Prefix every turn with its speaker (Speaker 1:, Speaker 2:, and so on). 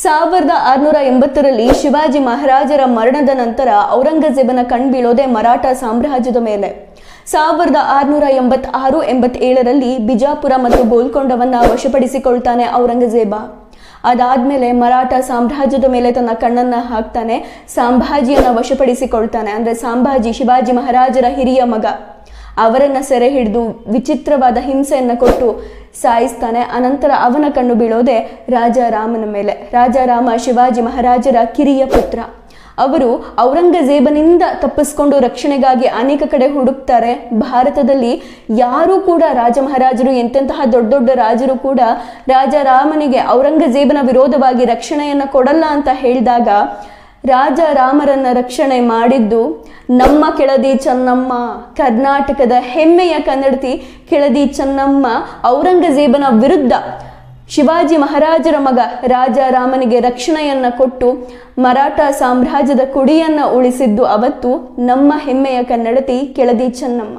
Speaker 1: 1680ರಲ್ಲಿ ಶಿವಾಜಿ ಮಹಾರಾಜರ ಮರಣದ ನಂತರ ಔರಂಗಜೇಬನ ಕಣ್ಬೀಳೋದೆ ಮರಾಠ ಸಾಮ್ರಾಜ್ಯದ ಮೇಲೆ. 1686-87ರಲ್ಲಿ ಬಿಜಾಪುರ ಮತ್ತು ಗೋಲ್ಕೊಂಡವನ್ನ ವಶಪಡಿಸಿಕೊಳ್ತಾನೆ ಔರಂಗಜೇಬ. ಅದಾದ್ಮೇಲೆ ಮರಾಠ ಸಾಮ್ರಾಜ್ಯದ ಮೇಲೆ ತನ್ನ ಕಣ್ಣನ್ನ ಹಾಕ್ತಾನೆ. ಸಂಭಾಜಿಯನ್ನ ವಶಪಡಿಸಿಕೊಳ್ತಾನೆ. ಅಂದ್ರೆ ಸಂಭಾಜಿ ಶಿವಾಜಿ ಮಹಾರಾಜರ ಹಿರಿಯ ಮಗ. ಅವರನ್ನ ಸೆರೆ ಹಿಡಿದು ವಿಚಿತ್ರವಾದ ಹಿಂಸೆಯನ್ನ ಕೊಟ್ಟು ಸಾಯಿಸ್ತಾನೆ. ಅನಂತರ ಅವನ ಕಣ್ಣು ಬೀಳೋದೆ ರಾಜಾರಾಮನ ಮೇಲೆ. ರಾಜಾರಾಮ ಶಿವಾಜಿ ಮಹಾರಾಜರ ಕಿರಿಯ ಪುತ್ರ. ಅವರು ಔರಂಗಜೇಬನಿಂದ ತಪ್ಪಿಸ್ಕೊಂಡು ರಕ್ಷಣೆಗಾಗಿ ಅನೇಕ ಕಡೆ ಹುಡುಕ್ತಾರೆ. ಭಾರತದಲ್ಲಿ ಯಾರೂ ಕೂಡ ರಾಜ ಮಹಾರಾಜರು ಎಂತೆಂತಹ ದೊಡ್ಡ ದೊಡ್ಡ ರಾಜರು ಕೂಡ ರಾಜಾರಾಮನಿಗೆ ಔರಂಗಜೇಬನ ವಿರೋಧವಾಗಿ ರಕ್ಷಣೆಯನ್ನ ಕೊಡಲ್ಲ ಅಂತ ಹೇಳಿದಾಗ ರಾಜಾರಾಮರನ್ನ ರಕ್ಷಣೆ ಮಾಡಿದ್ದು ನಮ್ಮ ಕೆಳದಿ ಚೆನ್ನಮ್ಮ, ಕರ್ನಾಟಕದ ಹೆಮ್ಮೆಯ ಕನ್ನಡತಿ ಕೆಳದಿ ಚೆನ್ನಮ್ಮ ಔರಂಗಜೇಬನ ವಿರುದ್ಧ ಶಿವಾಜಿ ಮಹಾರಾಜರ ಮಗ ರಾಜಾರಾಮನಿಗೆ ರಕ್ಷಣೆಯನ್ನ ಕೊಟ್ಟು ಮರಾಠ ಸಾಮ್ರಾಜ್ಯದ ಕುಡಿಯನ್ನ ಉಳಿಸಿದ್ದು ಅವತ್ತು ನಮ್ಮ ಹೆಮ್ಮೆಯ ಕನ್ನಡತಿ ಕೆಳದಿ ಚೆನ್ನಮ್ಮ.